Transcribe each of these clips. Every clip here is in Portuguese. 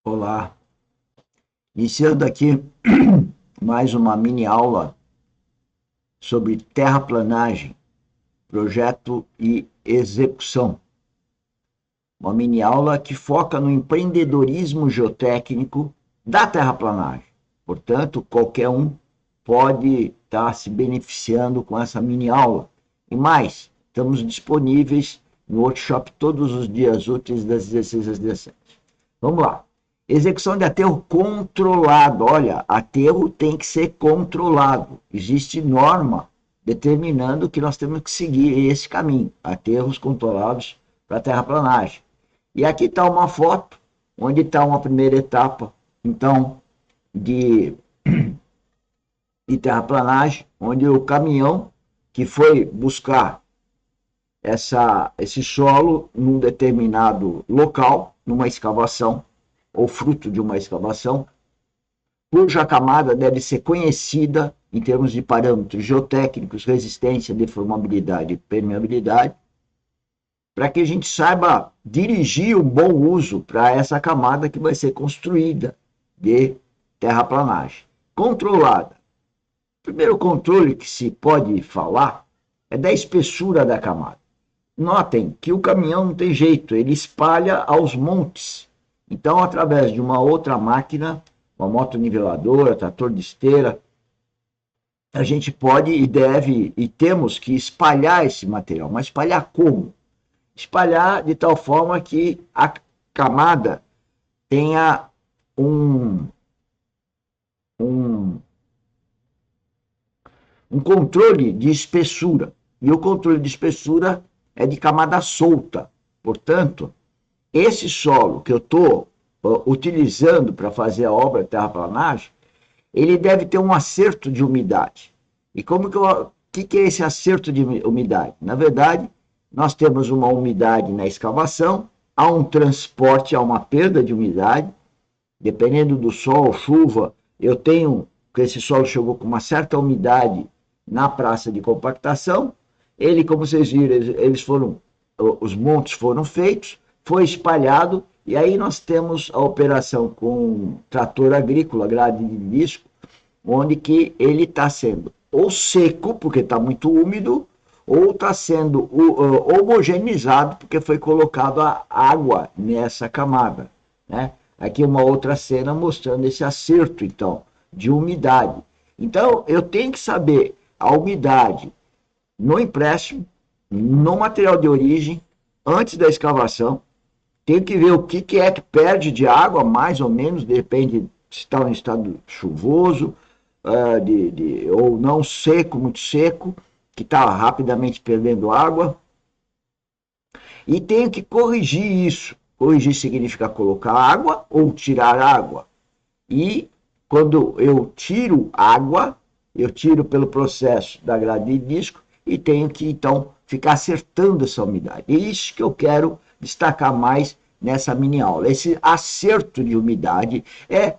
Olá, iniciando aqui mais uma mini aula sobre terraplanagem, projeto e execução. Uma mini aula que foca no empreendedorismo geotécnico da terraplanagem. Portanto, qualquer um pode estar se beneficiando com essa mini aula. E mais, estamos disponíveis no workshop todos os dias úteis das 16 às 17. Vamos lá. Execução de aterro controlado. Olha, aterro tem que ser controlado. Existe norma determinando que nós temos que seguir esse caminho. Aterros controlados para terraplanagem. E aqui está uma foto onde está uma primeira etapa, então, de terraplanagem, onde o caminhão que foi buscar esse solo num determinado local, numa escavação, ou fruto de uma escavação, cuja camada deve ser conhecida em termos de parâmetros geotécnicos, resistência, deformabilidade e permeabilidade, para que a gente saiba dirigir um bom uso para essa camada que vai ser construída de terraplanagem. Controlada. O primeiro controle que se pode falar é da espessura da camada. Notem que o caminhão não tem jeito, ele espalha aos montes. Então, através de uma outra máquina, uma motoniveladora, trator de esteira, a gente pode e deve e temos que espalhar esse material. Mas espalhar como? Espalhar de tal forma que a camada tenha um, um controle de espessura. E o controle de espessura é de camada solta. Portanto, esse solo que eu estou utilizando para fazer a obra de terraplanagem, ele deve ter um acerto de umidade. E como que é esse acerto de umidade? Na verdade, nós temos uma umidade na escavação, há um transporte, há uma perda de umidade, dependendo do sol, chuva, eu tenho que esse solo chegou com uma certa umidade na praça de compactação, ele, como vocês viram, os montes foram feitos, foi espalhado, e aí nós temos a operação com trator agrícola, grade de disco, onde que ele está sendo ou seco, porque está muito úmido, ou está sendo homogeneizado, porque foi colocado a água nessa camada. Né? Aqui uma outra cena mostrando esse acerto, então, de umidade. Então, eu tenho que saber a umidade no empréstimo, no material de origem, antes da escavação, tem que ver o que é que perde de água, mais ou menos, depende se está em estado chuvoso, ou não seco, muito seco, que está rapidamente perdendo água. E tenho que corrigir isso. Corrigir significa colocar água ou tirar água. E quando eu tiro água, eu tiro pelo processo da grade de disco e tenho que, então, ficar acertando essa umidade. É isso que eu quero destacar mais nessa mini aula. Esse acerto de umidade é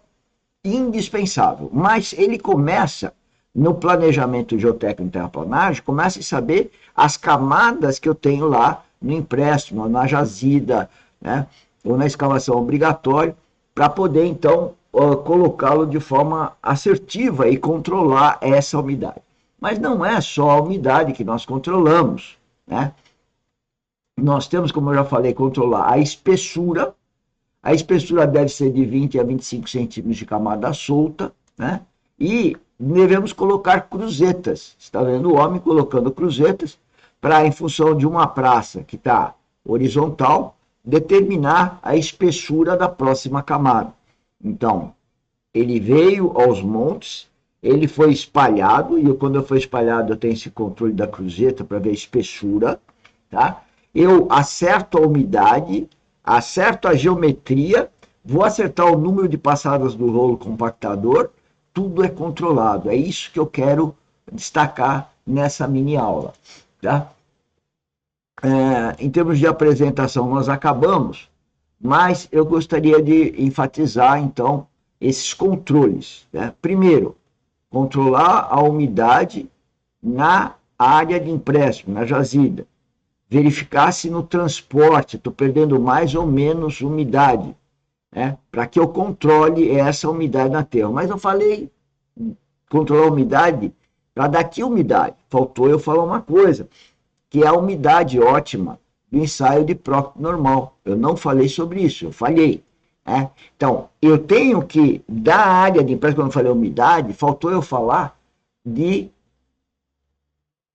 indispensável, mas ele começa no planejamento geotécnico e terraplanagem, começa a saber as camadas que eu tenho lá no empréstimo, na jazida, né, ou na escavação obrigatória, para poder, então, colocá-lo de forma assertiva e controlar essa umidade. Mas não é só a umidade que nós controlamos, né? Nós temos, como eu já falei, controlar a espessura. A espessura deve ser de 20 a 25 centímetros de camada solta, né? E devemos colocar cruzetas. Você está vendo o homem colocando cruzetas para, em função de uma praça que está horizontal, determinar a espessura da próxima camada. Então, ele veio aos montes, ele foi espalhado, e quando foi espalhado eu tenho esse controle da cruzeta para ver a espessura, tá? Eu acerto a umidade, acerto a geometria, vou acertar o número de passadas do rolo compactador, tudo é controlado. É isso que eu quero destacar nessa mini aula. Tá? Em termos de apresentação, nós acabamos, mas eu gostaria de enfatizar, então, esses controles. Né? Primeiro, controlar a umidade na área de empréstimo, na jazida. Verificar se no transporte estou perdendo mais ou menos umidade. né, para que eu controle essa umidade na terra. Mas eu falei controlar a umidade para daqui umidade. Faltou eu falar uma coisa, que é a umidade ótima do ensaio de Proctor normal. Eu não falei sobre isso, eu falhei. Né? Então, eu tenho que, da área de empresa, quando eu falei umidade, faltou eu falar de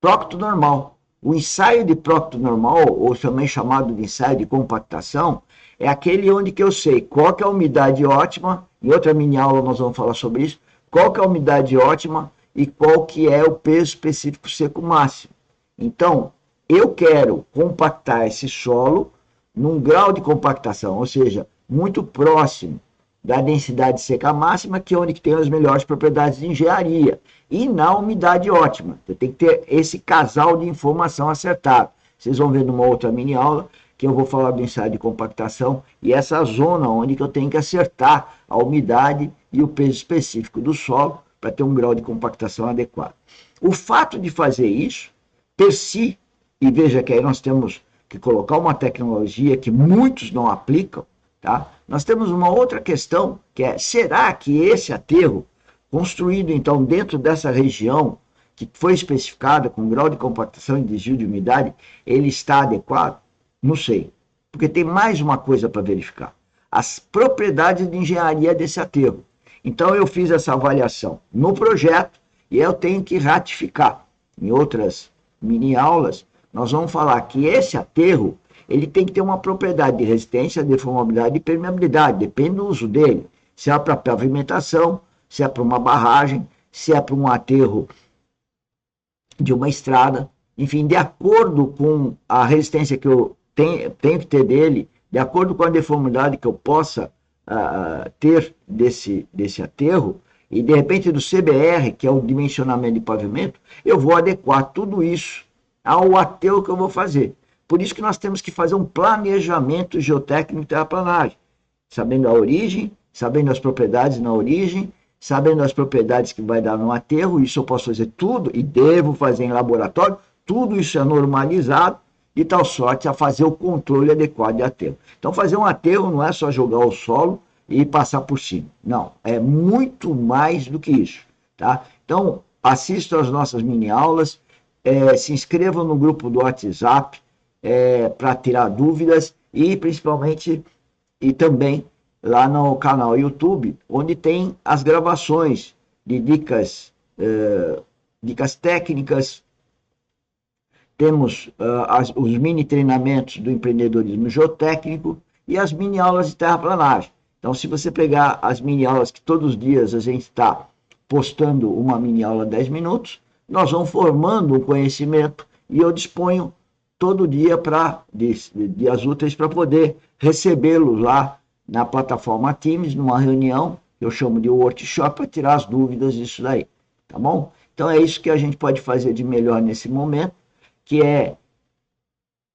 Proctor normal. O ensaio de Proctor normal, ou também chamado de ensaio de compactação, é aquele onde que eu sei qual que é a umidade ótima, em outra mini aula nós vamos falar sobre isso, qual que é a umidade ótima e qual que é o peso específico seco máximo. Então, eu quero compactar esse solo num grau de compactação, ou seja, muito próximo da densidade seca máxima, que é onde tem as melhores propriedades de engenharia, e na umidade ótima. Você tem que ter esse casal de informação acertado. Vocês vão ver numa outra mini aula que eu vou falar do ensaio de compactação e essa zona onde que eu tenho que acertar a umidade e o peso específico do solo para ter um grau de compactação adequado. O fato de fazer isso, per si, e veja que aí nós temos que colocar uma tecnologia que muitos não aplicam, tá? Nós temos uma outra questão, que é, será que esse aterro, construído então dentro dessa região, que foi especificada com grau de compactação e desvio de umidade, ele está adequado? Não sei, porque tem mais uma coisa para verificar. As propriedades de engenharia desse aterro. Então eu fiz essa avaliação no projeto e eu tenho que ratificar. Em outras mini aulas, nós vamos falar que esse aterro, ele tem que ter uma propriedade de resistência, deformabilidade e permeabilidade, depende do uso dele. Se é para pavimentação, se é para uma barragem, se é para um aterro de uma estrada, enfim, de acordo com a resistência que eu tenho que ter dele, de acordo com a deformidade que eu possa ter desse aterro, e de repente do CBR, que é o dimensionamento de pavimento, eu vou adequar tudo isso ao aterro que eu vou fazer. Por isso que nós temos que fazer um planejamento geotécnico de terraplanagem, sabendo a origem, sabendo as propriedades na origem, sabendo as propriedades que vai dar no aterro. Isso eu posso fazer tudo e devo fazer em laboratório, tudo isso é normalizado, de tal sorte a fazer o controle adequado de aterro. Então, fazer um aterro não é só jogar o solo e passar por cima. Não, é muito mais do que isso. Tá? Então, assistam às nossas mini-aulas, se inscrevam no grupo do WhatsApp para tirar dúvidas e, principalmente, e também lá no canal YouTube, onde tem as gravações de dicas técnicas. Temos os mini treinamentos do empreendedorismo geotécnico e as mini aulas de terraplanagem. Então, se você pegar as mini aulas que todos os dias a gente está postando uma mini aula de 10 minutos, nós vamos formando um conhecimento e eu disponho todo dia dias úteis para poder recebê-los lá na plataforma Teams, numa reunião, eu chamo de workshop, para tirar as dúvidas disso daí, tá bom? Então, é isso que a gente pode fazer de melhor nesse momento, que é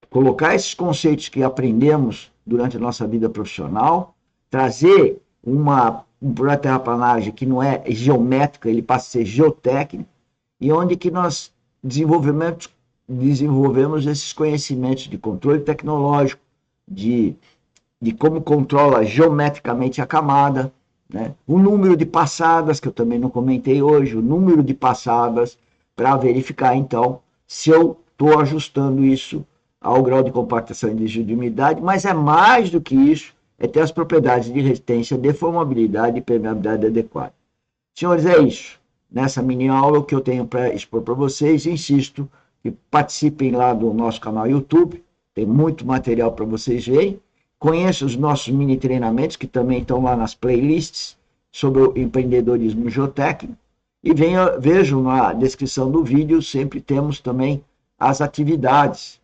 colocar esses conceitos que aprendemos durante a nossa vida profissional, trazer um projeto de terraplanagem que não é geométrico, ele passa a ser geotécnico, e onde que nós desenvolvemos esses conhecimentos de controle tecnológico, de como controla geometricamente a camada, né? O número de passadas, que eu também não comentei hoje, o número de passadas, para verificar, então, se eu estou ajustando isso ao grau de compactação e desvio de umidade, mas é mais do que isso, é ter as propriedades de resistência, deformabilidade e permeabilidade adequada. Senhores, é isso. Nessa mini aula, o que eu tenho para expor para vocês, insisto, que participem lá do nosso canal YouTube, tem muito material para vocês verem. Conheçam os nossos mini treinamentos, que também estão lá nas playlists, sobre o empreendedorismo geotécnico. E vejam na descrição do vídeo, sempre temos também as atividades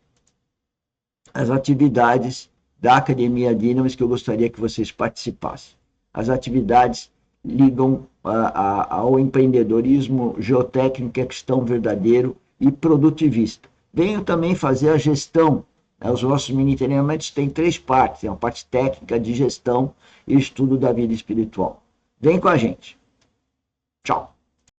da Academia Dynamis, que eu gostaria que vocês participassem. As atividades ligam ao empreendedorismo geotécnico, que é questão verdadeiro e produtivista. Venham também fazer a gestão. Os nossos mini treinamentos têm 3 partes, é uma parte técnica de gestão e estudo da vida espiritual. Vem com a gente. Tchau.